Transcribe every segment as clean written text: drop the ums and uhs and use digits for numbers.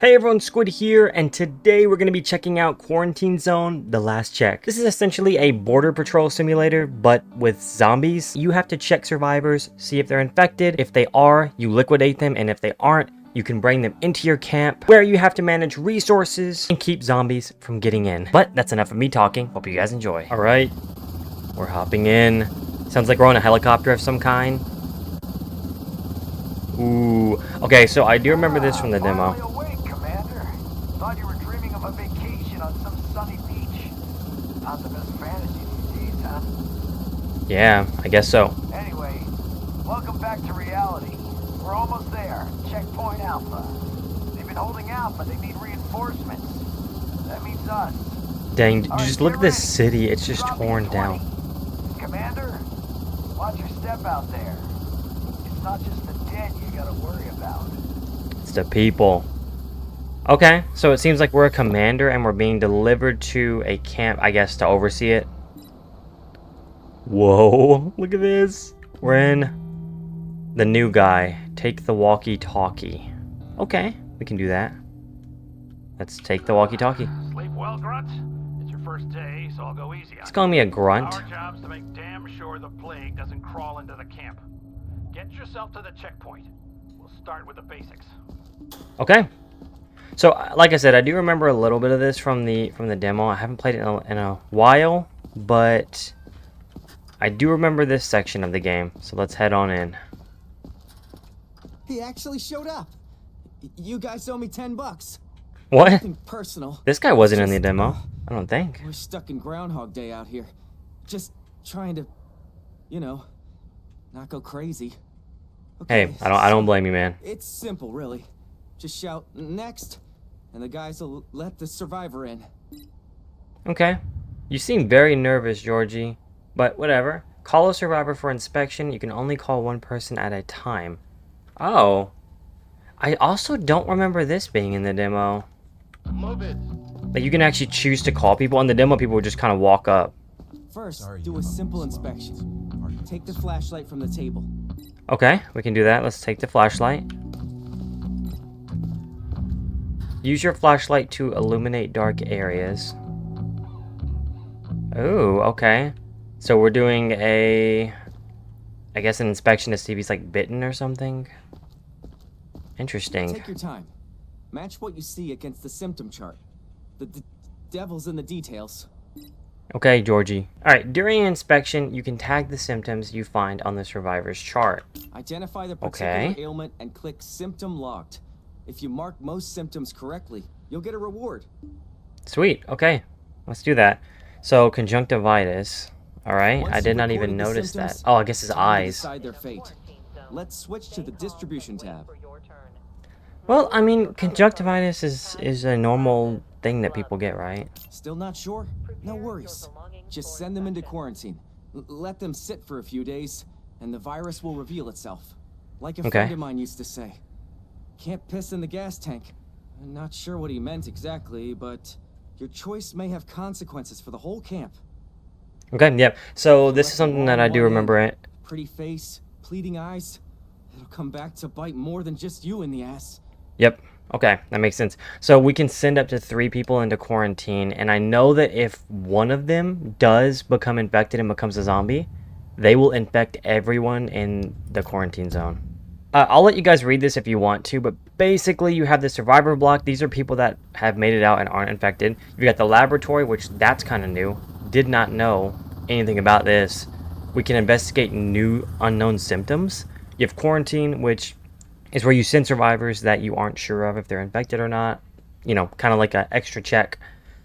Hey everyone, Squid here, and today we're going to be checking out Quarantine Zone: The Last Check. This is essentially a border patrol simulator, but with zombies. You have to check survivors, see if they're infected. If they are, you liquidate them, and if they aren't, you can bring them into your camp, where you have to manage resources and keep zombies from getting in. But that's enough of me talking. Hope you guys enjoy. Alright, we're hopping in. Sounds like we're on a helicopter of some kind. Ooh, okay, so I do remember this from the demo. Thought you were dreaming of a vacation on some sunny beach. Not the best fantasy these days, huh? Yeah, I guess so. Anyway, welcome back to reality. We're almost there. Checkpoint Alpha. They've been holding out, but they need reinforcements. That means us. Dang, All right, just look at this ready. city. It's just Drop torn me down. 20. Commander, watch your step out there. It's not just the dead you gotta worry about. It's the people. Okay, so it seems like we're a commander and we're being delivered to a camp, I guess, to oversee it. Whoa, look at this. We're in the new guy. Take the walkie-talkie. Okay, we can do that. Let's take the walkie-talkie. Sleep well, Grunt? It's your first day, so I'll go easy on He's calling me a grunt. Our job's to make damn sure the plague doesn't crawl into the camp. Get yourself to the checkpoint. We'll start with the basics. Okay. So, like I said, I do remember a little bit of this from the demo. I haven't played it in a while, but I do remember this section of the game. So let's head on in. He actually showed up. You guys owe me $10. What? Nothing personal. This guy wasn't in the demo, I don't think. We're stuck in Groundhog Day out here. Just trying to, you know, not go crazy. Okay, Hey, I don't blame you, man. It's simple, really. Just shout next, and the guys will let the survivor in. Okay. You seem very nervous, Georgie. But whatever. Call a survivor for inspection. You can only call one person at a time. Oh. I also don't remember this being in the demo. Move it. Like, you can actually choose to call people. In the demo, people would just kind of walk up. First, do a simple inspection. Take the flashlight from the table. Okay, we can do that. Let's take the flashlight. Use your flashlight to illuminate dark areas. Oh, okay. So we're doing I guess an inspection to see if he's like bitten or something. Interesting. Take your time. Match what you see against the symptom chart. The devil's in the details. Okay, Georgie. Alright, during inspection, you can tag the symptoms you find on the survivor's chart. Identify the particular ailment and click symptom logged. If you mark most symptoms correctly, you'll get a reward. Sweet, okay. Let's do that. So, conjunctivitis. Alright, I did not even notice that. Oh, I guess his eyes. Decide their fate. Let's switch to the distribution tab. Well, I mean, conjunctivitis is a normal thing that people get, right? Still not sure? No worries. Just send them into quarantine. Let them sit for a few days, and the virus will reveal itself. Like a friend of mine used to say. Can't piss in the gas tank. I'm not sure what he meant exactly, but your choice may have consequences for the whole camp. Okay, yeah. So this is something that I do remember it. Pretty face, pleading eyes. It'll come back to bite more than just you in the ass. Yep. Okay, that makes sense. So we can send up to 3 people into quarantine, and I know that if one of them does become infected and becomes a zombie, they will infect everyone in the quarantine zone. I'll let you guys read this if you want to, but basically you have the survivor block. These are people that have made it out and aren't infected. You got the laboratory, which that's kind of new. Did not know anything about this. We can investigate new unknown symptoms. You have quarantine, which is where you send survivors that you aren't sure of if they're infected or not. You know, kind of like an extra check.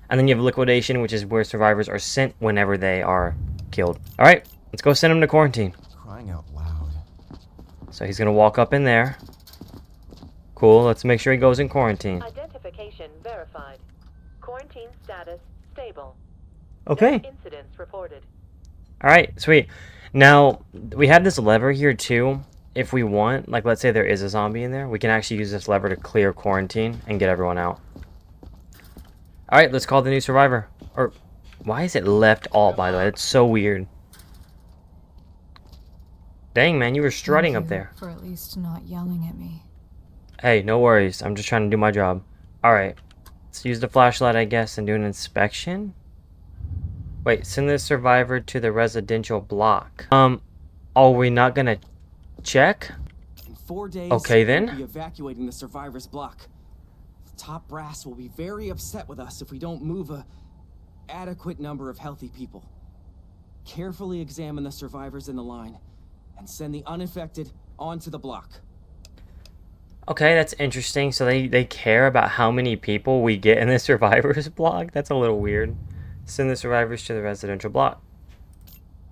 And then you have liquidation, which is where survivors are sent whenever they are killed. All right, let's go send them to quarantine. Crying out loud. So he's going to walk up in there. Cool, let's make sure he goes in quarantine. Identification verified. Quarantine status stable. Okay. No incidents reported. All right, sweet. Now, we have this lever here too. If we want, like let's say there is a zombie in there, we can actually use this lever to clear quarantine and get everyone out. All right, let's call the new survivor. Or, why is it left alt, by the way? It's so weird. Dang, man, you were strutting up there. For at least not yelling at me. Hey, no worries. I'm just trying to do my job. Alright. Let's use the flashlight, I guess, and do an inspection. Wait, send the survivor to the residential block. Are we not gonna check? In 4 days, Okay, then. we'll be evacuating the survivors' block. The top brass will be very upset with us if we don't move a adequate number of healthy people. Carefully examine the survivors in the line and send the uninfected onto the block. Okay, that's interesting. So they care about how many people we get in the survivors block? That's a little weird. Send the survivors to the residential block.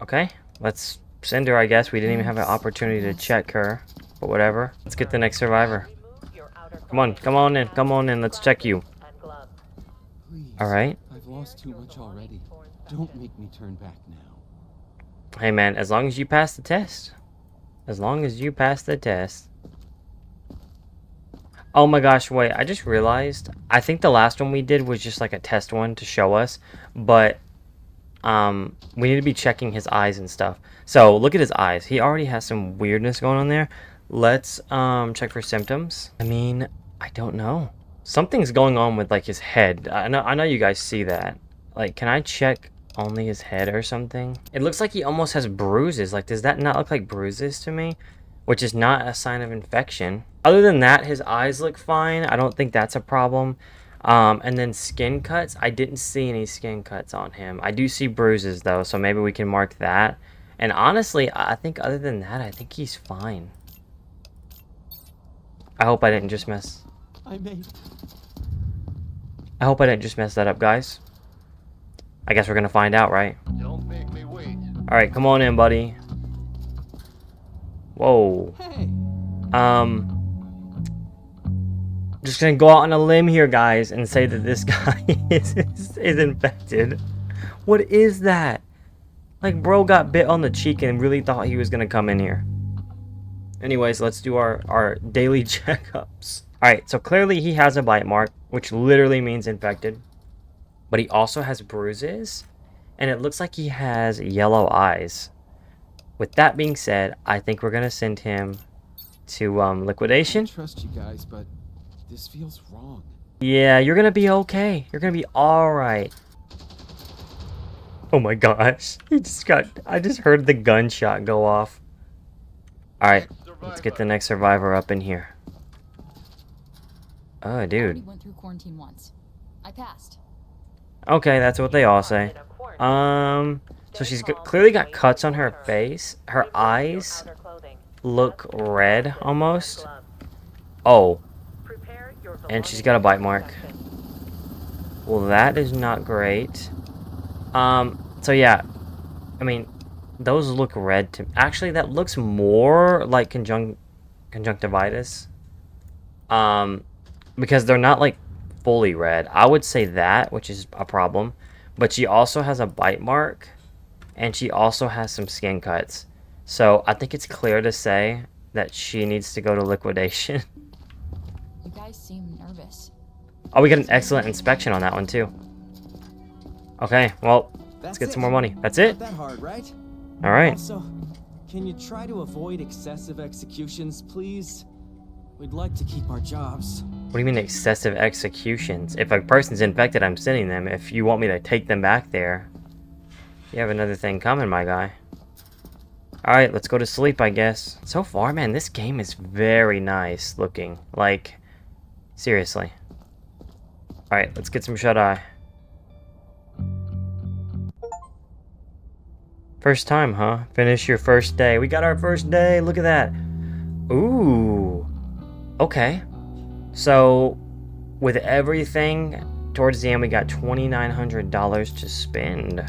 Okay, let's send her, I guess. We didn't even have an opportunity to check her. But whatever. Let's get the next survivor. Come on in. Let's check you. Please, Alright. I've lost too much already. Don't make me turn back now. Hey man, as long as you pass the test. As long as you pass the test. Oh my gosh, wait, I just realized. I think the last one we did was just like a test one to show us. But, we need to be checking his eyes and stuff. So, look at his eyes. He already has some weirdness going on there. Let's, check for symptoms. I mean, I don't know. Something's going on with, like, his head. I know you guys see that. Like, can I check only his head or something? It looks like he almost has bruises. Like, does that not look like bruises to me? Which is not a sign of infection. Other than that, his eyes look fine. I don't think that's a problem. And then skin cuts. I didn't see any skin cuts on him. I do see bruises, though, so maybe we can mark that. And honestly, I think other than that, I think he's fine. I hope I didn't just mess... I made I hope I didn't just mess that up, guys. I guess we're gonna find out, right? Don't make me wait. Alright, come on in, buddy. Whoa. Hey, Just gonna go out on a limb here, guys, and say that this guy is infected. What is that? Like, bro got bit on the cheek and really thought he was gonna come in here. Anyways, let's do our daily checkups. Alright, so clearly he has a bite mark, which literally means infected. But he also has bruises, and it looks like he has yellow eyes. With that being said, I think we're gonna send him to I liquidation. trust you guys, but this feels wrong. Yeah, you're gonna be okay. You're gonna be alright. Oh my gosh. I just heard the gunshot go off. Alright, let's get the next survivor up in here. Oh, I dude. already went through quarantine once. I passed. Okay, that's what they all say. So she's clearly got cuts on her face. Her eyes look red, almost. Oh. And she's got a bite mark. Well, that is not great. So yeah. I mean, those look red to... Actually, that looks more like conjunctivitis. Because they're not, like, fully red. I would say that, which is a problem. But she also has a bite mark. And she also has some skin cuts. So, I think it's clear to say that she needs to go to liquidation. You guys seem nervous. Oh, we got an excellent inspection on that one, too. Okay, well, let's That's get it. some more money. That's it? Not that hard, right? Alright. Also, can you try to avoid excessive executions, please? We'd like to keep our jobs. What do you mean excessive executions? If a person's infected, I'm sending them. If you want me to take them back there, you have another thing coming, my guy. Alright, let's go to sleep, I guess. So far, man, this game is very nice looking. Like, seriously. Alright, let's get some shut-eye. First time, huh? Finish your first day. We got our first day. Look at that. Ooh. Okay. So, with everything, towards the end, we got $2,900 to spend.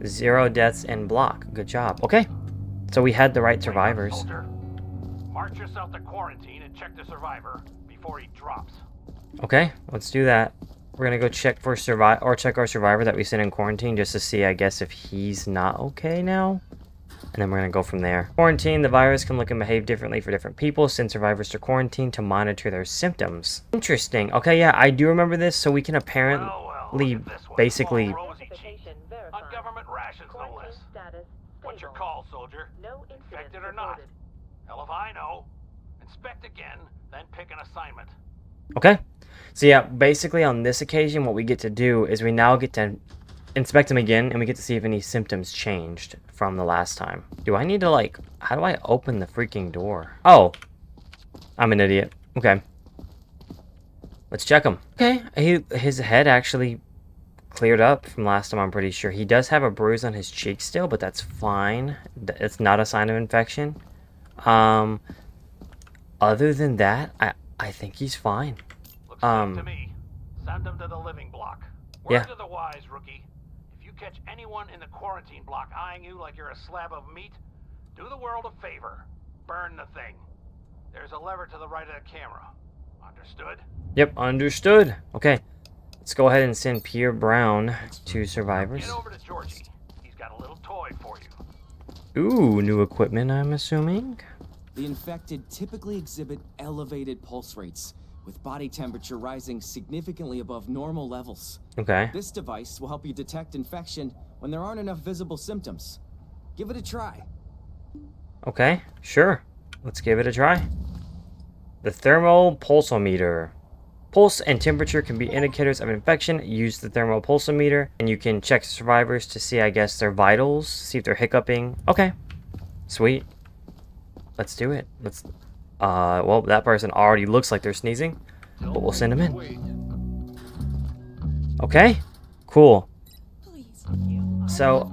0 deaths in block. Good job. Okay. So we had the right survivors. Soldier. March yourself to quarantine and check the survivor before he drops. Okay, let's do that. We're gonna go check for check our survivor that we sent in quarantine just to see, I guess, if he's not okay now. And then we're gonna go from there. Quarantine, the virus can look and behave differently for different people. Send survivors to quarantine to monitor their symptoms. Interesting. Okay, yeah, I do remember this. So we can apparently look at this one. basically... Rosy cheeks. On government rations, no less. What's your call, soldier? No incidents Infected or not? reported. Hell if I know. Inspect again, then pick an assignment. Okay. So yeah, basically on this occasion, what we get to do is we now get to inspect him again, and we get to see if any symptoms changed from the last time. Do I need to, like, how do I open the freaking door? Oh, I'm an idiot. Okay. Let's check him. Okay, his head actually cleared up from last time, I'm pretty sure. He does have a bruise on his cheek still, but that's fine. It's not a sign of infection. Other than that, I think he's fine. Looks safe to me. Send him to the living block. Word Yeah. to the wise, rookie. If you catch anyone in the quarantine block eyeing you like you're a slab of meat, do the world a favor. Burn the thing. There's a lever to the right of the camera. Understood? Yep, understood. Okay, let's go ahead and send Pierre Brown to survivors. Get over to Georgie. He's got a little toy for you. Ooh, new equipment, I'm assuming. The infected typically exhibit elevated pulse rates, with body temperature rising significantly above normal levels. Okay. This device will help you detect infection when there aren't enough visible symptoms. Give it a try. Okay, sure. Let's give it a try. The thermal pulsometer. Pulse and temperature can be indicators of infection. Use the thermal pulsometer, and you can check survivors to see, I guess, their vitals, see if they're hiccuping. Okay, sweet. Let's do it. Let's. Well, that person already looks like they're sneezing, but we'll send them in. Okay, cool. Please. So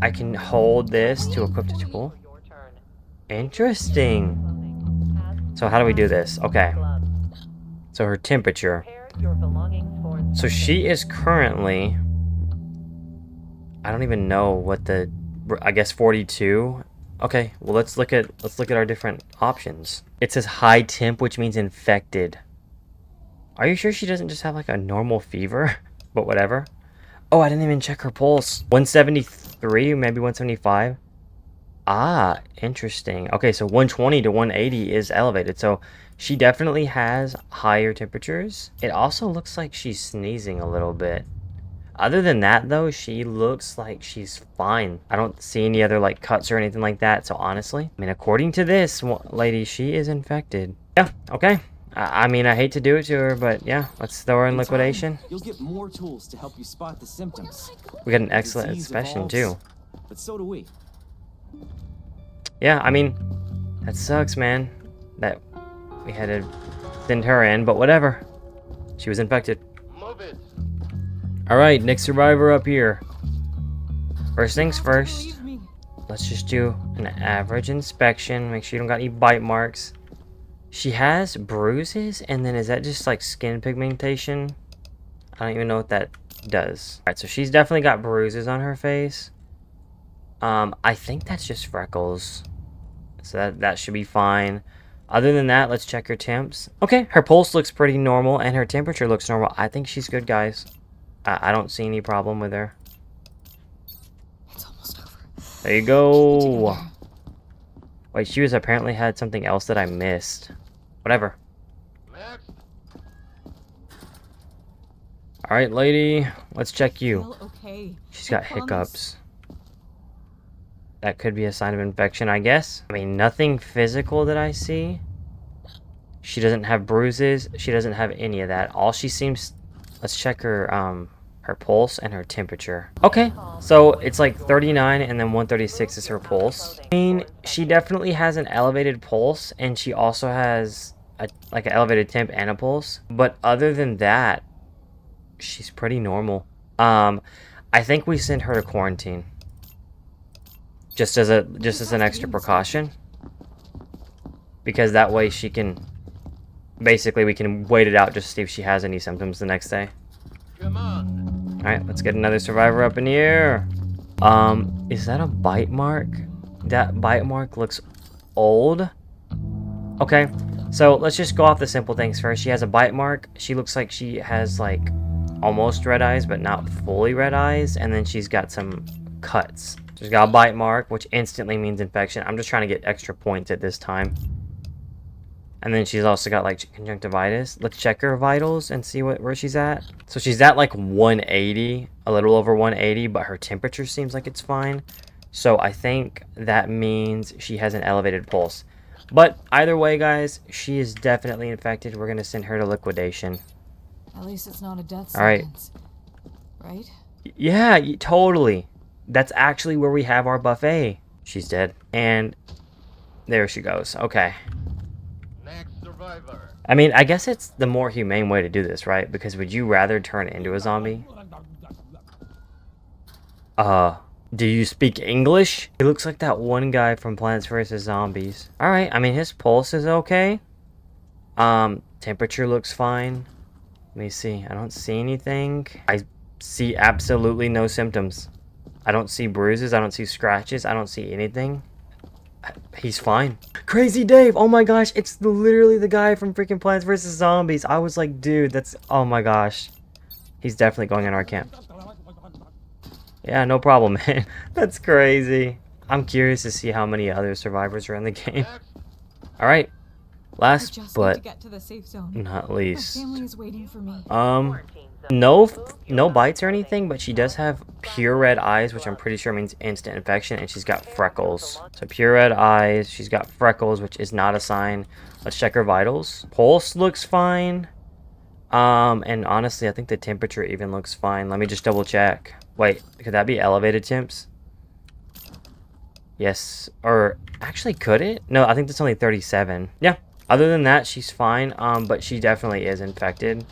I can hold this to equip the tool. Your turn. Interesting. So how do we do this? Okay. So her temperature. Prepare your belongings for So she is currently, I don't even know what the, I guess 42. Okay, well let's look at our different options. It says high temp, which means infected. Are you sure she doesn't just have like a normal fever? But whatever. Oh, I didn't even check her pulse. 173, maybe 175. Ah, interesting. Okay, so 120 to 180 is elevated. So she definitely has higher temperatures. It also looks like she's sneezing a little bit. Other than that, though, she looks like she's fine. I don't see any other, like, cuts or anything like that. So honestly, I mean, according to this lady, she is infected. Yeah, okay. I mean, I hate to do it to her, but yeah, let's throw her in liquidation. You'll get more tools to help you spot the symptoms. We got an The excellent disease inspection, evolves, too. But so do we. Yeah, I mean, that sucks, man. That we had to send her in, but whatever. She was infected. Move it. Alright, next survivor up here. First things first, Believe me. let's just do an average inspection. Make sure you don't got any bite marks. She has bruises, and then is that just like skin pigmentation? I don't even know what that does. Alright, so she's definitely got bruises on her face. I think that's just freckles. So that should be fine. Other than that, let's check her temps. Okay, her pulse looks pretty normal, and her temperature looks normal. I think she's good, guys. I don't see any problem with her. It's almost over. There you go. Wait, she was apparently had something else that I missed. Whatever. Next. Alright, lady. Let's check you. Well, okay. She's got I promise. hiccups. That could be a sign of infection, I guess. I mean, nothing physical that I see. She doesn't have bruises. She doesn't have any of that. All she seems... Let's check her pulse and her temperature. Okay, so it's like 39 and then 136 is her pulse. I mean, she definitely has an elevated pulse, and she also has like an elevated temp and a pulse. But other than that, she's pretty normal. I think we send her to quarantine. Just as an extra precaution. Because that way she can... Basically, we can wait it out just to see if she has any symptoms the next day. Come on. Alright, let's get another survivor up in the air. Is that a bite mark? That bite mark looks old. Okay, so let's just go off the simple things first. She has a bite mark. She looks like she has, like, almost red eyes, but not fully red eyes. And then she's got some cuts. She's got a bite mark, which instantly means infection. I'm just trying to get extra points at this time. And then she's also got, like, conjunctivitis. Let's check her vitals and see where she's at. So she's at, like, 180, a little over 180, but her temperature seems like it's fine. So I think that means she has an elevated pulse. But either way, guys, she is definitely infected. We're going to send her to liquidation. At least it's not a death All right. sentence. Right? Yeah, totally. That's actually where we have our buffet. She's dead. And there she goes. Okay. Next survivor. I mean, I guess it's the more humane way to do this, right? Because would you rather turn into a zombie? Do you speak English? He looks like that one guy from Plants vs. Zombies. Alright, I mean, his pulse is okay. Temperature looks fine. Let me see. I don't see anything. I see absolutely no symptoms. I don't see bruises. I don't see scratches. I don't see anything. He's fine. Crazy Dave! Oh my gosh, it's literally the guy from freaking Plants vs. Zombies. I was like, dude, that's... Oh my gosh. He's definitely going in our camp. Yeah, no problem, man. That's crazy. I'm curious to see how many other survivors are in the game. Alright. Last, but get to the safe zone. not least. My family is waiting for me. No bites or anything, but she does have pure red eyes, which I'm pretty sure means instant infection, and she's got freckles. So pure red eyes, she's got freckles, which is not a sign. Let's check her vitals. Pulse looks fine. And honestly, I think the temperature even looks fine. Let me just double check. Wait, could that be elevated temps? Yes, or actually could it? No, I think that's only 37. Yeah, other than that, she's fine. But she definitely is infected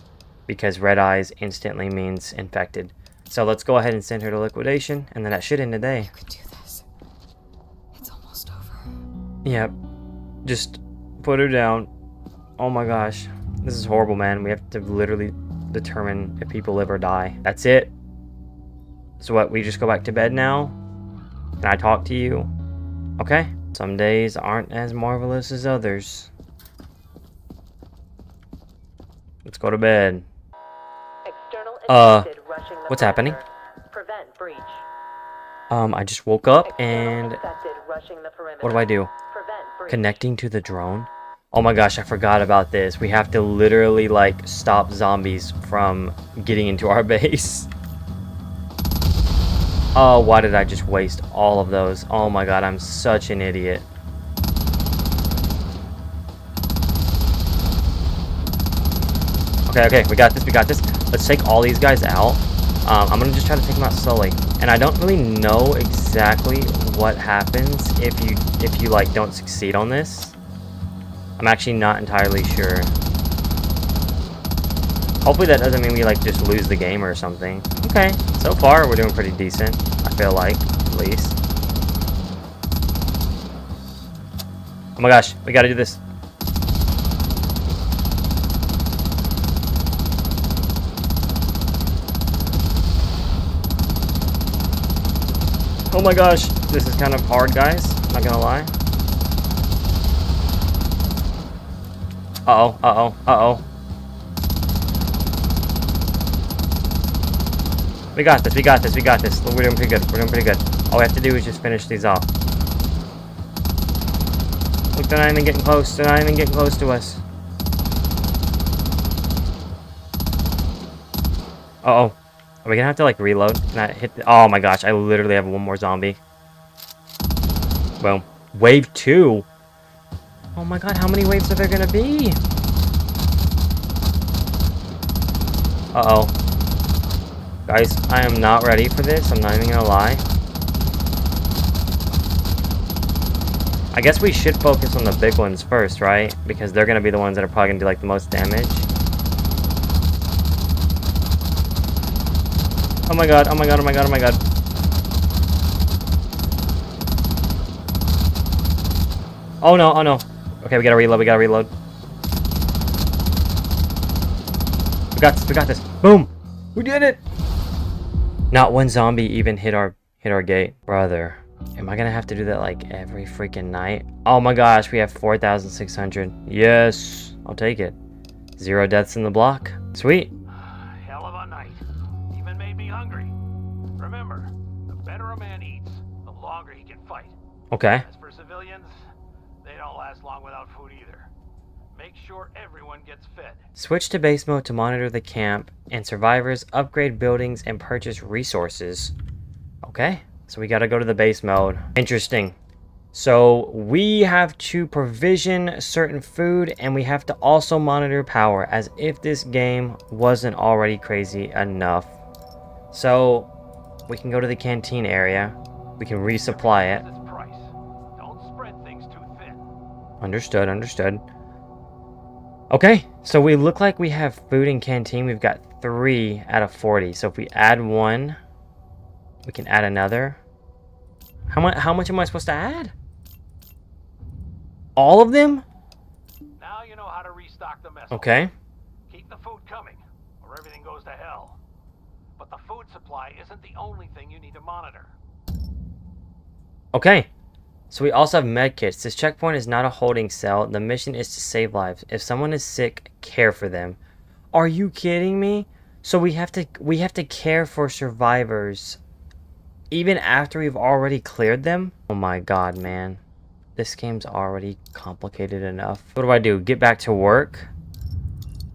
because red eyes instantly means infected. So let's go ahead and send her to liquidation, and then that should end the day. You could do this. It's almost over. Yep, just put her down. Oh my gosh, this is horrible, man. We have to literally determine if people live or die. That's it. So what, we just go back to bed now? Can I talk to you? Okay. Some days aren't as marvelous as others. Let's go to bed. External infected rushing the what's happening? perimeter. Prevent breach. I just woke up External and infected rushing the perimeter. what do I do? Prevent breach. Connecting to the drone? Oh my gosh, I forgot about this. We have to literally like stop zombies from getting into our base. Oh, why did I just waste all of those? Oh my god, I'm such an idiot. Okay, we got this, Let's take all these guys out. I'm gonna just try to take them out slowly. And I don't really know exactly what happens if you like don't succeed on this. I'm actually not entirely sure. Hopefully that doesn't mean we like just lose the game or something. Okay, so far we're doing pretty decent, I feel like, at least. Oh my gosh, we gotta do this. Oh my gosh, this is kind of hard, guys, not gonna lie. Uh-oh. We got this. We're doing pretty good. All we have to do is just finish these off. Look, they're not even getting close. To us. Uh-oh. Are we gonna have to, like, reload? Can I hit the... Oh my gosh, I literally have one more zombie. Boom. Wave 2? Oh my god, how many waves are there gonna be? Uh-oh. Guys, I am not ready for this. I'm not even gonna lie. I guess we should focus on the big ones first, right? Because they're gonna be the ones that are probably gonna do like the most damage. Oh my god. Oh no. Okay, we gotta reload. We got this. Boom! We did it! Not one zombie even hit our gate. Brother, am I gonna have to do that like every freaking night? Oh my gosh, we have 4,600. Yes, I'll take it. 0 deaths in the block. Sweet. Hell of a night. Even made me hungry. Remember, the better a man eats, the longer he can fight. Okay. As for civilians, they don't last long without food either. Make sure everyone gets fed. Switch to base mode to monitor the camp and survivors, upgrade buildings, and purchase resources. Okay, so we gotta go to the base mode. Interesting. So we have to provision certain food, and we have to also monitor power, as if this game wasn't already crazy enough. So we can go to the canteen area. We can resupply it. Its price. Don't spread things too thin. Understood, understood. Okay, so we look like we have food in canteen. We've got 3 out of 40. So if we add 1, we can add another. How much am I supposed to add? All of them? Now you know how to restock the mess. Okay. Keep the food coming, or everything goes to hell. But the food supply isn't the only thing you need to monitor. Okay. So we also have med kits. This checkpoint is not a holding cell. The mission is to save lives. If someone is sick, care for them. Are you kidding me? So we have to care for survivors even after we've already cleared them? Oh my god, man. This game's already complicated enough. What do I do? Get back to work?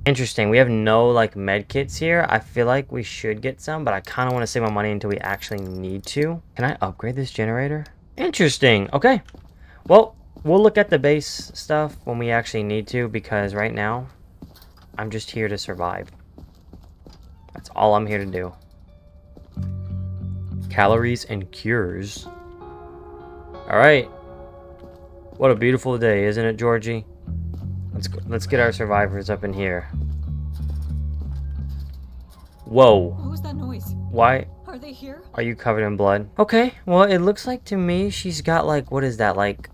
Interesting. We have no like med kits here. I feel like we should get some, but I kind of want to save my money until we actually need to. Can I upgrade this generator? Interesting. Okay. Well, we'll look at the base stuff when we actually need to, because right now I'm just here to survive. That's all I'm here to do. Calories and cures. All right. What a beautiful day, isn't it, Georgie? Let's get our survivors up in here. Whoa. What was that noise? Why Are they here? are you covered in blood? Okay, well, it looks like to me she's got like, what is that, like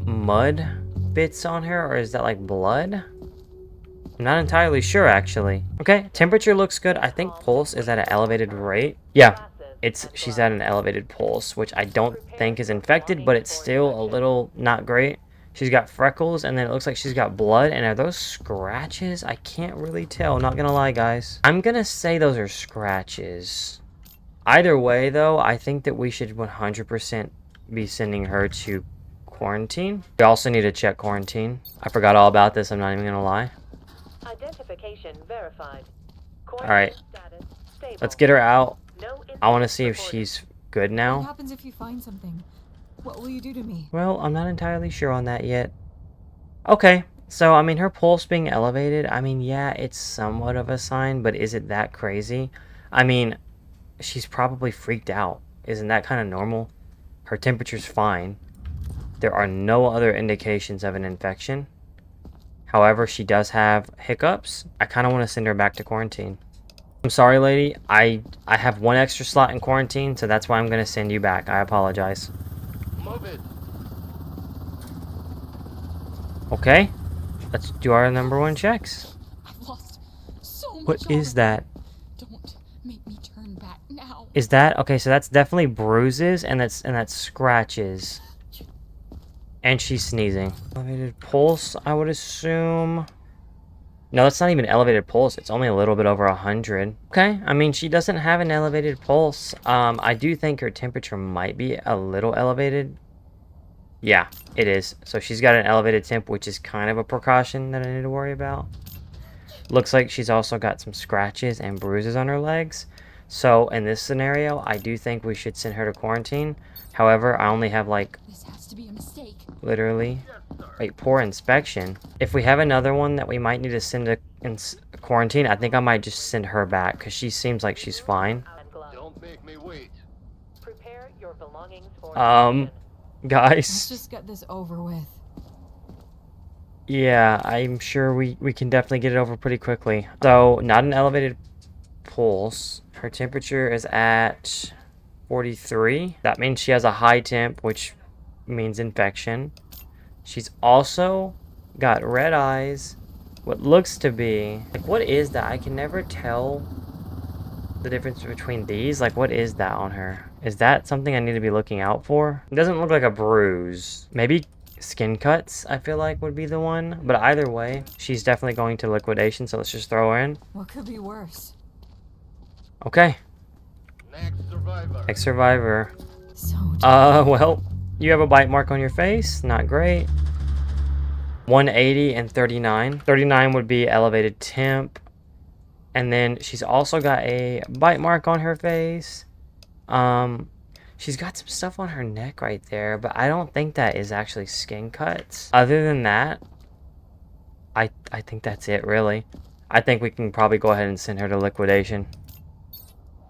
mud bits on her, or is that like blood? I'm not entirely sure, actually. Okay, temperature looks good. I think pulse is at an elevated rate. Yeah, she's at an elevated pulse, which I don't think is infected, but it's still a little not great. She's got freckles, and then it looks like she's got blood. And are those scratches? I can't really tell, not gonna lie, guys. I'm gonna say those are scratches. Either way, though, I think that we should 100% be sending her to quarantine. We also need to check quarantine. I forgot all about this, I'm not even gonna lie. Identification verified. Alright, Status stable. let's get her out. No I want to see if reported. she's good What now. happens if you find something? What will you do to me? Well, I'm not entirely sure on that yet. Okay, so, I mean, her pulse being elevated, I mean, yeah, it's somewhat of a sign, but is it that crazy? I mean, she's probably freaked out. Isn't that kind of normal? Her temperature's fine. There are no other indications of an infection. However, she does have hiccups. I kind of want to send her back to quarantine. I'm sorry, lady. I have 1 extra slot in quarantine, so that's why I'm going to send you back. I apologize. Move it. Okay, let's do our #1 checks. I've lost so much. What is that? Don't make me turn back now. Is that okay? So that's definitely bruises, and that's scratches. And she's sneezing. Elevated pulse, I would assume. No, it's not even elevated pulse. It's only a little bit over 100. Okay, I mean, she doesn't have an elevated pulse. I do think her temperature might be a little elevated. Yeah, it is. So she's got an elevated temp, which is kind of a precaution that I need to worry about. Looks like she's also got some scratches and bruises on her legs. So in this scenario, I do think we should send her to quarantine. However, I only have like This has to be a mistake. literally like poor inspection. If we have another one that we might need to send to quarantine, I think I might just send her back, because she seems like she's fine. And gloves. Don't make me wait. Prepare your belongings for Let's Let's guys, just get this over with. yeah, I'm sure we can definitely get it over pretty quickly. So not an elevated pulse. Her temperature is at 43. That means she has a high temp, which means infection. She's also got red eyes. What looks to be like, what is that? I can never tell the difference between these. Like, what is that on her? Is that something I need to be looking out for? It doesn't look like a bruise. Maybe skin cuts, I feel like, would be the one. But either way, she's definitely going to liquidation, so let's just throw her in. What could be worse? Okay, Next survivor. next survivor. So Well, you have a bite mark on your face. Not great. 180 and 39. 39 would be elevated temp. And then she's also got a bite mark on her face. She's got some stuff on her neck right there, but I don't think that is actually skin cuts. Other than that, I think that's it, really. I think we can probably go ahead and send her to liquidation.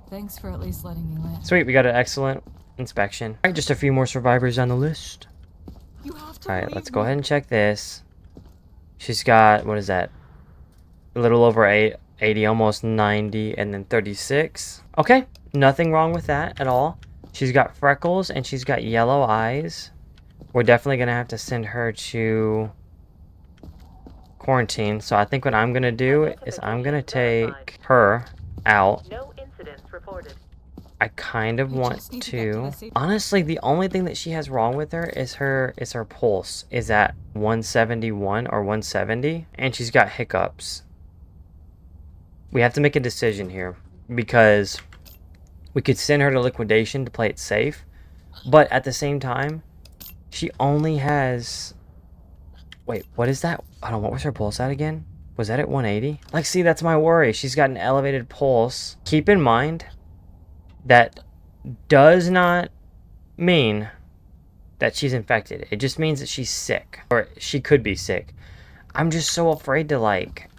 Thanks for at least letting me live. Sweet, we got an excellent inspection. All right, just a few more survivors on the list. You have to All right, believe let's go me. ahead and check this. She's got, what is that? A little over 80, almost 90, and then 36. Okay, nothing wrong with that at all. She's got freckles and she's got yellow eyes. We're definitely going to have to send her to quarantine. So I think what I'm going to do is I'm going to take her out. No incidents reported. I kind of We want just need to get to to. the safe- Honestly, the only thing that she has wrong with her is her pulse is at 171 or 170, and she's got hiccups. We have to make a decision here because we could send her to liquidation to play it safe, but at the same time, she only has. Wait, what is that? I don't know, what was her pulse at again? Was that at 180? Like, see, that's my worry. She's got an elevated pulse. Keep in mind that does not mean that she's infected. It just means that she's sick, or she could be sick. I'm just so afraid to, like,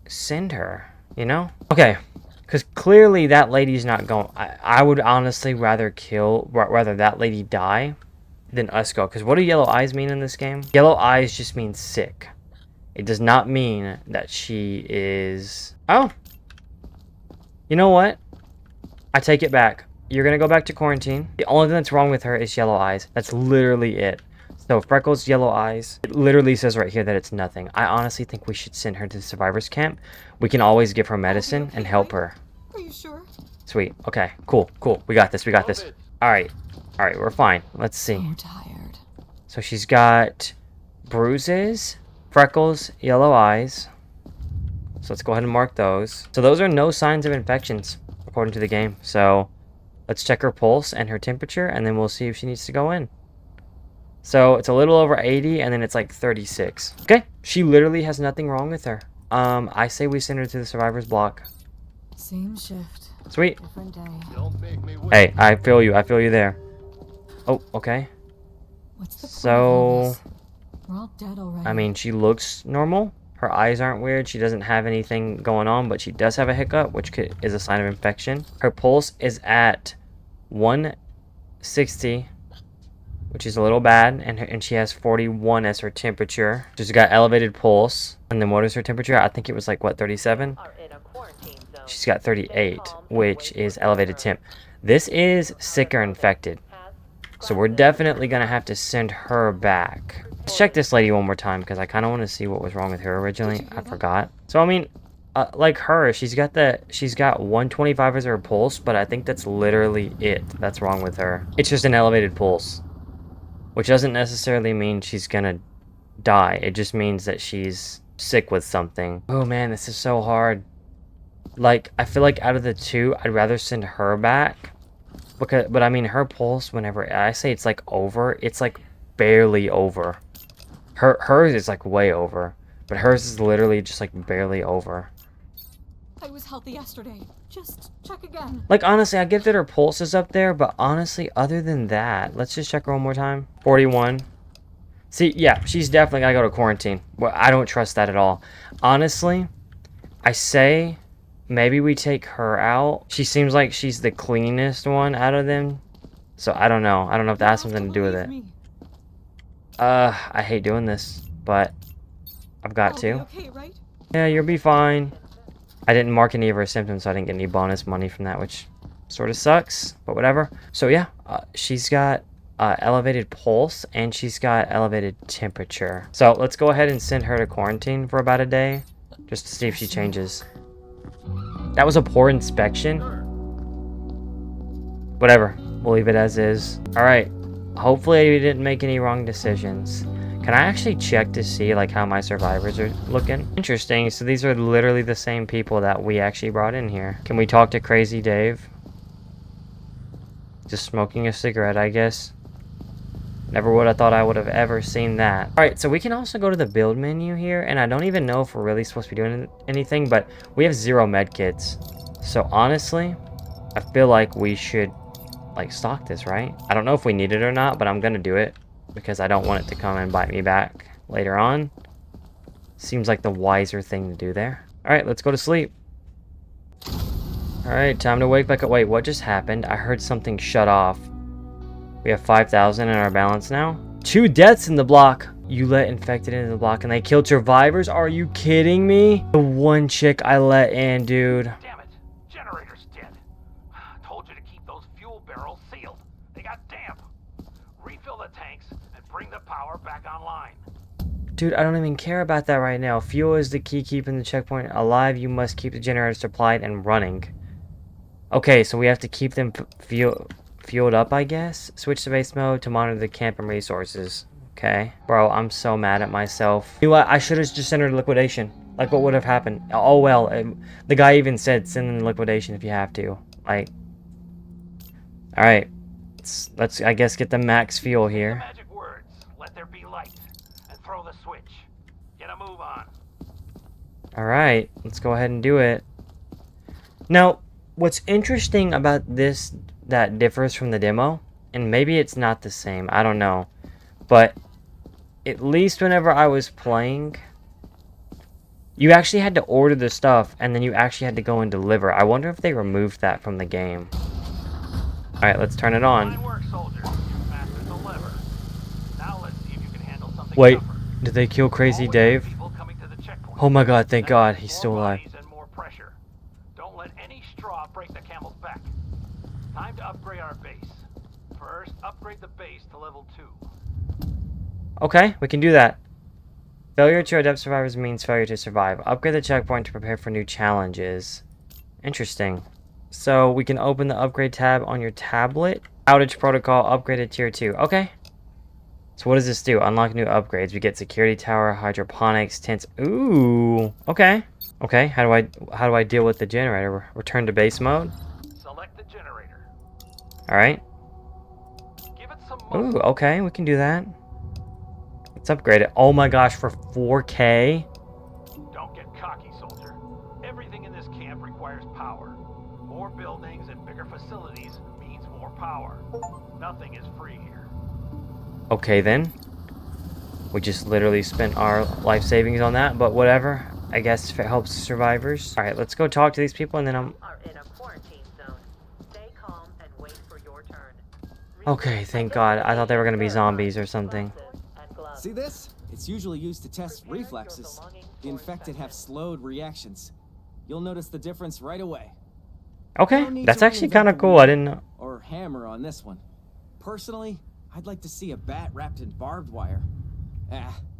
send her, you know? Okay, because clearly that lady's not going. I would honestly rather that lady die than us go. Because what do yellow eyes mean in this game? Yellow eyes just mean sick. It does not mean that she is... Oh! You know what? I take it back. You're going to go back to quarantine. The only thing that's wrong with her is yellow eyes. That's literally it. So freckles, yellow eyes. It literally says right here that it's nothing. I honestly think we should send her to the survivors camp. We can always give her medicine okay, and help right? her. Are you sure? Sweet. Okay. Cool. Cool. We got this. We got this. Move it. All right. All right. We're fine. Let's see. I'm tired. So she's got bruises, freckles, yellow eyes. So let's go ahead and mark those. So those are no signs of infections according to the game. So let's check her pulse and her temperature, and then we'll see if she needs to go in. So it's a little over 80, and then it's like 36. Okay, she literally has nothing wrong with her. I say we send her to the survivor's block. Same shift. Sweet. Different day. Don't make me wait. Hey, I feel you. I feel you there. Oh, okay. What's the point of So, all this? We're all dead already. I mean, she looks normal. Her eyes aren't weird. She doesn't have anything going on, but she does have a hiccup, which is a sign of infection. Her pulse is at 160, which is a little bad, and she has 41 as her temperature. She's got elevated pulse. And then what is her temperature? I think it was like, what, 37? Are in a quarantine zone. She's got 38, Stay calm and which wait for is the elevated return. temp. This is sick or infected. So we're definitely going to have to send her back. Let's check this lady one more time because I kind of want to see what was wrong with her originally. I forgot. So, I mean, like her, she's got 125 as her pulse, but I think that's literally it that's wrong with her. It's just an elevated pulse, which doesn't necessarily mean she's going to die. It just means that she's sick with something. Oh, man, this is so hard. Like, I feel like out of the two, I'd rather send her back. But I mean, her pulse, whenever I say it's like over, it's like barely over. Hers is like way over, but hers is literally just like barely over. I was healthy yesterday. Just check again. Like, honestly, I get that her pulse is up there, but honestly, other than that, let's just check her one more time. 41. See, yeah, she's definitely gotta go to quarantine. Well, I don't trust that at all. Honestly, I say maybe we take her out. She seems like she's the cleanest one out of them. So I don't know. I don't know if that has something to do with it. I hate doing this, but I've got to. Okay, right? Yeah, you'll be fine. I didn't mark any of her symptoms, so I didn't get any bonus money from that, which sort of sucks, but whatever. So yeah, she's got elevated pulse, and she's got elevated temperature. So let's go ahead and send her to quarantine for about a day, just to see if she changes. That was a poor inspection. Whatever, we'll leave it as is. Alright, hopefully we didn't make any wrong decisions. Can I actually check to see like how my survivors are looking? Interesting, so these are literally the same people that we actually brought in here. Can we talk to Crazy Dave? Just smoking a cigarette, I guess. Never would have thought I would have ever seen that. Alright, so we can also go to the build menu here, and I don't even know if we're really supposed to be doing anything, but we have 0 medkits. So honestly, I feel like we should like stock this, right? I don't know if we need it or not, but I'm gonna do it because I don't want it to come and bite me back later on. Seems like the wiser thing to do there. All right, let's go to sleep. All right, time to wake back up. Wait, what just happened? I heard something shut off. We have 5,000 in our balance now. 2 deaths in the block. You let infected into the block and they killed survivors? Are you kidding me? The one chick I let in, dude. Damn it. Generator's dead. Told you to keep those fuel barrels sealed. They got damp. Refill the tanks and bring the power back online. Dude, I don't even care about that right now. Fuel is the key keeping the checkpoint alive. You must keep the generator supplied and running. Okay, so we have to keep them fueled up, I guess. Switch to base mode to monitor the camp and resources. Okay. Bro, I'm so mad at myself. You know what? I should have just entered liquidation. Like, what would have happened? Oh, well. The guy even said send in liquidation if you have to. Like. Alright. Let's, I guess, get the max fuel here. Magic words. Let there be light. And throw the switch. Get a move on. Alright. Let's go ahead and do it. Now, what's interesting about this that differs from the demo, and maybe it's not the same, I don't know, but at least whenever I was playing, you actually had to order the stuff and then you actually had to go and deliver. I wonder if they removed that from the game. Alright, let's turn it on. Fine work, soldier. You mastered the lever. Now let's see if you can handle something Wait, tougher. did they kill Crazy Always Dave? have people coming to the checkpoint. Oh my god, thank That god, means he's more still alive. bodies and more pressure. Don't let any straw break the camel's back. Time to upgrade our base. First, upgrade the base to level 2. Okay, we can do that. Failure to adapt survivors means failure to survive. Upgrade the checkpoint to prepare for new challenges. Interesting. So we can open the upgrade tab on your tablet. Outage protocol upgraded tier 2. Okay. So what does this do? Unlock new upgrades. We get security tower, hydroponics, tents. Ooh. Okay. Okay. How do I deal with the generator? Return to base mode. Select the generator. All right. Give it some Ooh. muscle. Okay. We can do that. Let's upgrade it. Oh my gosh, for 4K. Don't get cocky, soldier. Everything in this camp requires power. More buildings and bigger facilities means more power. Nothing is free here. Okay then. We just literally spent our life savings on that, but whatever. I guess if it helps survivors. All right, let's go talk to these people and then I'm... Are in a quarantine zone. Stay calm and wait for your turn. Okay, thank God. I thought they were going to be zombies or something. See this? It's usually used to test reflexes. The infected have slowed reactions. You'll notice the difference right away. Okay, No need that's to actually reinvent kind of the cool. wheel I didn't know. Or hammer on this one. Personally, I'd like to see a bat wrapped in barbed wire.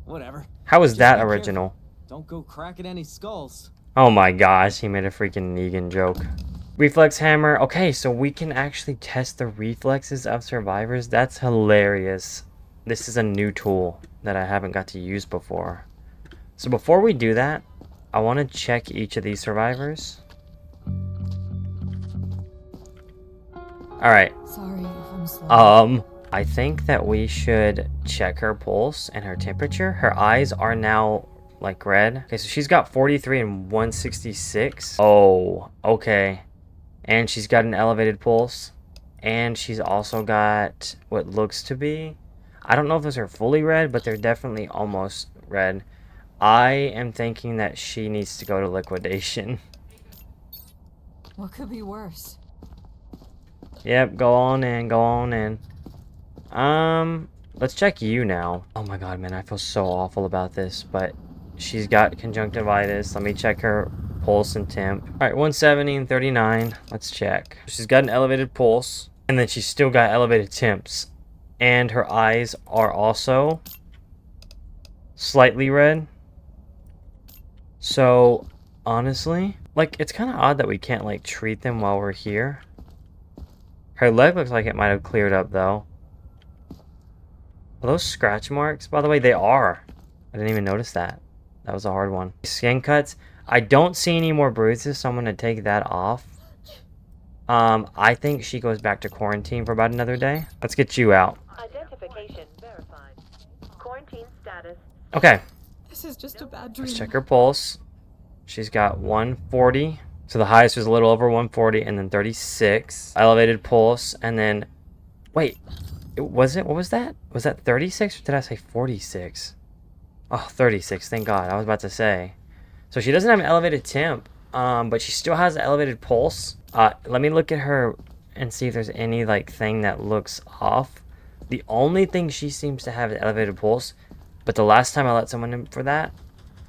Whatever. How is Just that be careful. original? Don't go cracking any skulls. Oh my gosh, he made a freaking Negan joke. Reflex hammer. Okay, so we can actually test the reflexes of survivors. That's hilarious. This is a new tool that I haven't got to use before. So before we do that, I want to check each of these survivors. Alright. Sorry if I'm slow. I think that we should check her pulse and her temperature. Her eyes are now like red. Okay, so she's got 43 and 166. Oh, okay. And she's got an elevated pulse. And she's also got what looks to be... I don't know if those are fully red, but they're definitely almost red. I am thinking that she needs to go to liquidation. What could be worse? Yep, go on in, go on in. Let's check you now. Oh my god, man, I feel so awful about this, but she's got conjunctivitis. Let me check her pulse and temp. Alright, 170 and 39. Let's check. She's got an elevated pulse, and then she's still got elevated temps. And her eyes are also slightly red. So, honestly, like, it's kind of odd that we can't, like, treat them while we're here. Her leg looks like it might have cleared up, though. Are those scratch marks? By the way, they are. I didn't even notice that. That was a hard one. Skin cuts. I don't see any more bruises, so I'm going to take that off. I think she goes back to quarantine for about another day. Let's get you out. Identification verified. Quarantine status. Okay. This is just a bad dream. Let's check her pulse. She's got 140. So the highest was a little over 140 and then 36. Elevated pulse. And then Wait, was it? What was that? Was that 36 or did I say 46? Oh, 36. Thank God. I was about to say. So she doesn't have an elevated temp, but she still has an elevated pulse. Let me look at her and see if there's any like thing that looks off. The only thing she seems to have is elevated pulse, but the last time I let someone in for that,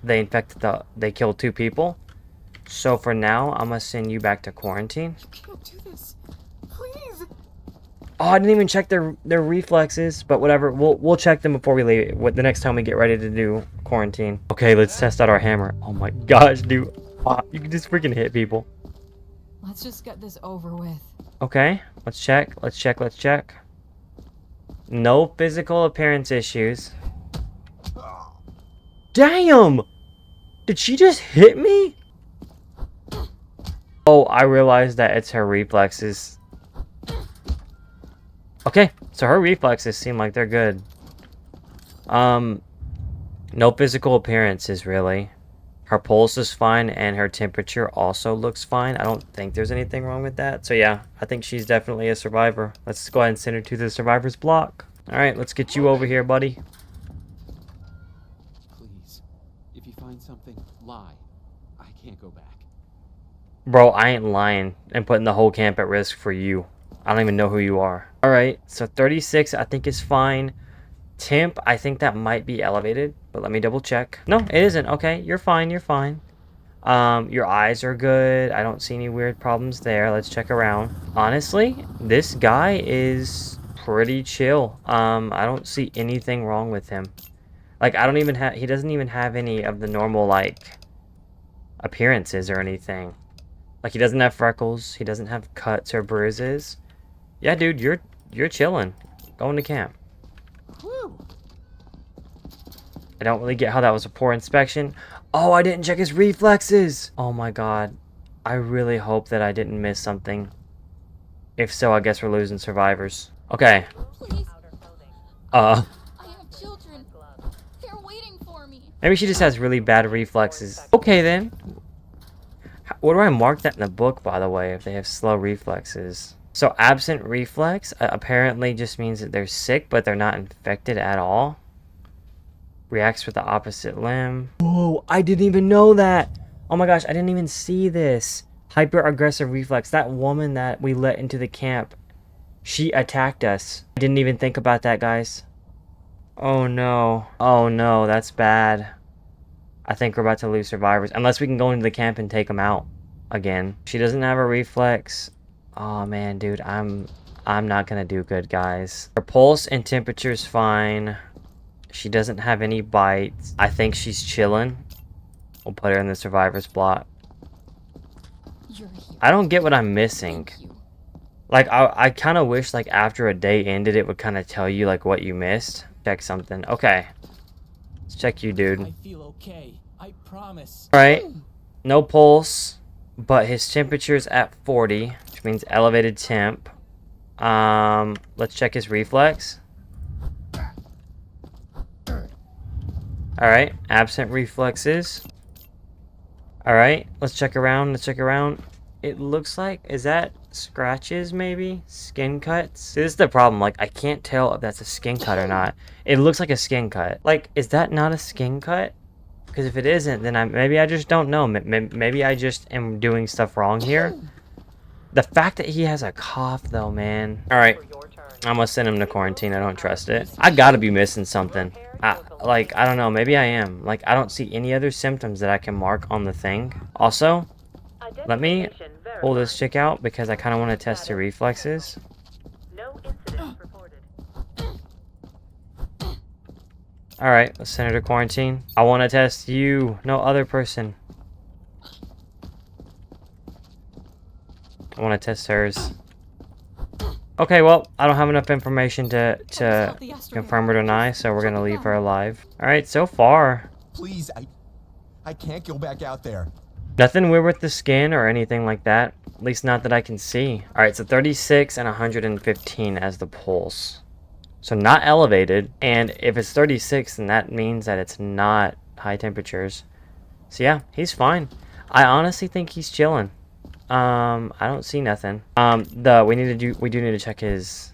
they killed 2 people. So for now, I'm gonna send you back to quarantine. You can't do this. Please. Oh, I didn't even check their reflexes, but whatever. We'll check them before we leave. The next time we get ready to do quarantine. Okay, let's test out our hammer. Oh my gosh, dude. You can just freaking hit people. Let's just get this over with. Okay, let's check. Let's check. No physical appearance issues. Damn! Did she just hit me? Oh, I realized that it's her reflexes. Okay, so her reflexes seem like they're good. No physical appearances, really. Her pulse is fine, and her temperature also looks fine. I don't think there's anything wrong with that. So yeah, I think she's definitely a survivor. Let's go ahead and send her to the survivor's block. Alright, let's get you over here, buddy. Please, if you find something, lie. I can't go back. Bro, I ain't lying and putting the whole camp at risk for you. I don't even know who you are. Alright, so 36 I think is fine. Temp, I think that might be elevated, but let me double check. No, it isn't. Okay, you're fine, you're fine. Your eyes are good. I don't see any weird problems there. Let's check around. Honestly, this guy is pretty chill. I don't see anything wrong with him. Like, he doesn't even have any of the normal, like, appearances or anything. Like, he doesn't have freckles. He doesn't have cuts or bruises. Yeah, dude, you're chilling. Going to camp. I don't really get how that was a poor inspection. Oh, I didn't check his reflexes. Oh my God. I really hope that I didn't miss something. If so, I guess we're losing survivors. Okay. Please. Uh. I have children. They're waiting for me. Maybe she just has really bad reflexes. Okay, then. What do I mark that in the book, by the way, if they have slow reflexes? So, absent reflex apparently just means that they're sick, but they're not infected at all. Reacts with the opposite limb. Whoa, I didn't even know that. Oh my gosh, I didn't even see this. Hyper-aggressive reflex. That woman that we let into the camp, she attacked us. I didn't even think about that, guys. Oh no. Oh no, that's bad. I think we're about to lose survivors. Unless we can go into the camp and take them out again. She doesn't have a reflex. Oh man, dude, I'm not gonna do good, guys. Her pulse and temperature is fine. She doesn't have any bites. I think she's chilling. We'll put her in the survivor's block. You're here. I don't get what I'm missing. Thank you. Like, I kind of wish, like, after a day ended, it would kind of tell you, like, what you missed. Check something. Okay. Let's check you, dude. I feel okay. I promise. Alright. No pulse. But his temperature's at 40, which means elevated temp. Let's check his reflex. Alright, absent reflexes. Alright, let's check around, It looks like, is that scratches maybe? Skin cuts? See, this is the problem, like, I can't tell if that's a skin cut or not. It looks like a skin cut. Like, is that not a skin cut? Because if it isn't, then maybe I just don't know. Maybe I just am doing stuff wrong here. The fact that he has a cough, though, man. Alright, I'm gonna send him to quarantine. I don't trust it. I gotta be missing something. Like, I don't know. Maybe I am. Like, I don't see any other symptoms that I can mark on the thing. Also, let me pull this chick out because I kind of want to test her reflexes. No incidents reported. Alright, let's send her to quarantine. I want to test you. No other person. I want to test hers. Okay, well, I don't have enough information to confirm or deny, so we're gonna leave her alive. Alright, so far. Please, I can't go back out there. Nothing weird with the skin or anything like that. At least not that I can see. Alright, so 36 and 115 as the pulse. So not elevated. And if it's 36, then that means that it's not high temperatures. So yeah, he's fine. I honestly think he's chilling. I don't see nothing. We do need to check his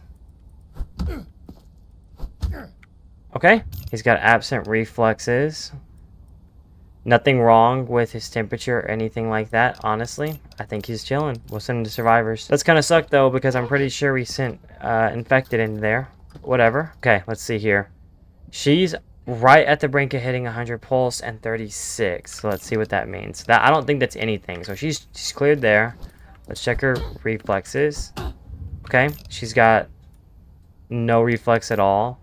Okay, he's got absent reflexes. Nothing wrong with his temperature or anything like that, honestly. I think he's chilling. We'll send him to survivors. That's kind of suck, though, because I'm pretty sure we sent infected in there. Whatever. Okay, let's see here. She's right at the brink of hitting 100 pulse and 36. So let's see what that means. That I don't think that's anything. So she's cleared there. Let's check her reflexes. Okay, she's got no reflex at all.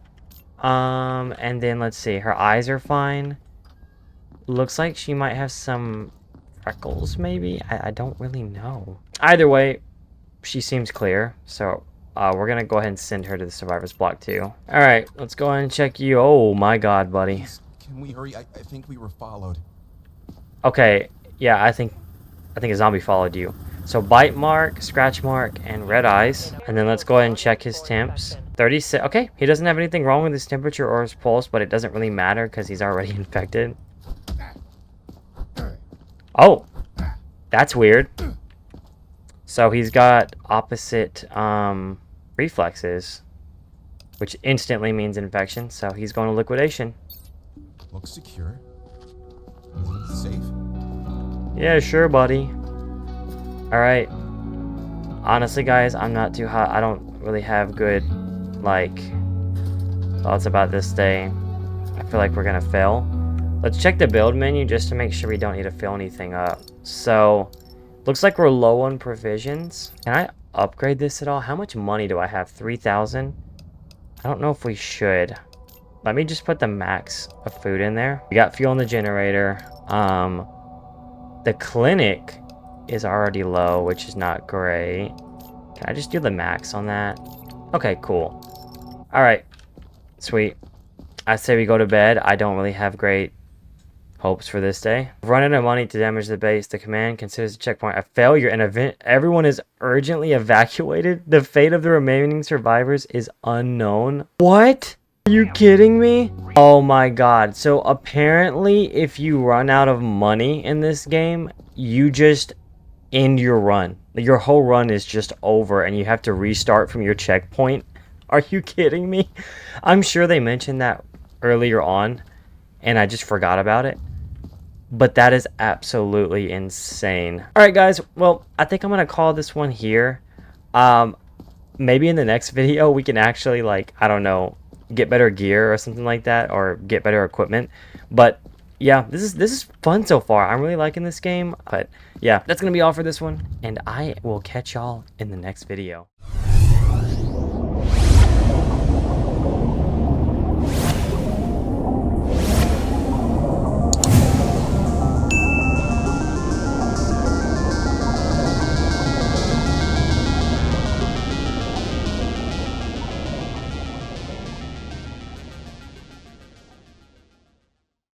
And then let's see. Her eyes are fine. Looks like she might have some freckles, maybe? I don't really know. Either way, she seems clear. So we're going to go ahead and send her to the survivor's block too. All right, let's go ahead and check you. Oh my god, buddy. Please, can we hurry? I think we were followed. Okay, yeah, I think a zombie followed you. So bite mark, scratch mark, and red eyes. And then let's go ahead and check his temps. 36. Okay, he doesn't have anything wrong with his temperature or his pulse, but it doesn't really matter because he's already infected. Oh, that's weird. So he's got opposite reflexes, which instantly means infection. So he's going to liquidation. Looks secure. Safe. Yeah, sure, buddy. All right. Honestly, guys, I'm not too hot. I don't really have good, like, thoughts about this day. I feel like we're gonna fail. Let's check the build menu just to make sure we don't need to fill anything up. So, looks like we're low on provisions. Can I upgrade this at all? How much money do I have? 3,000? I don't know if we should. Let me just put the max of food in there. We got fuel in the generator. The clinic is already low, which is not great. Can I just do the max on that? Okay, cool. All right, sweet. I say we go to bed. I don't really have great hopes for this day. Run out of money to damage the base. The command considers the checkpoint a failure and event. Everyone is urgently evacuated. The fate of the remaining survivors is unknown. What? Are you kidding me? Oh my god. So apparently if you run out of money in this game, you just end your run. Your whole run is just over and you have to restart from your checkpoint. Are you kidding me? I'm sure they mentioned that earlier on and I just forgot about it. But that is absolutely insane. Alright guys, well, I think I'm going to call this one here. Maybe in the next video we can actually, like, I don't know, get better gear or something like that, or get better equipment. But yeah, this is fun so far. I'm really liking this game. But yeah, that's gonna be all for this one, and I will catch y'all in the next video.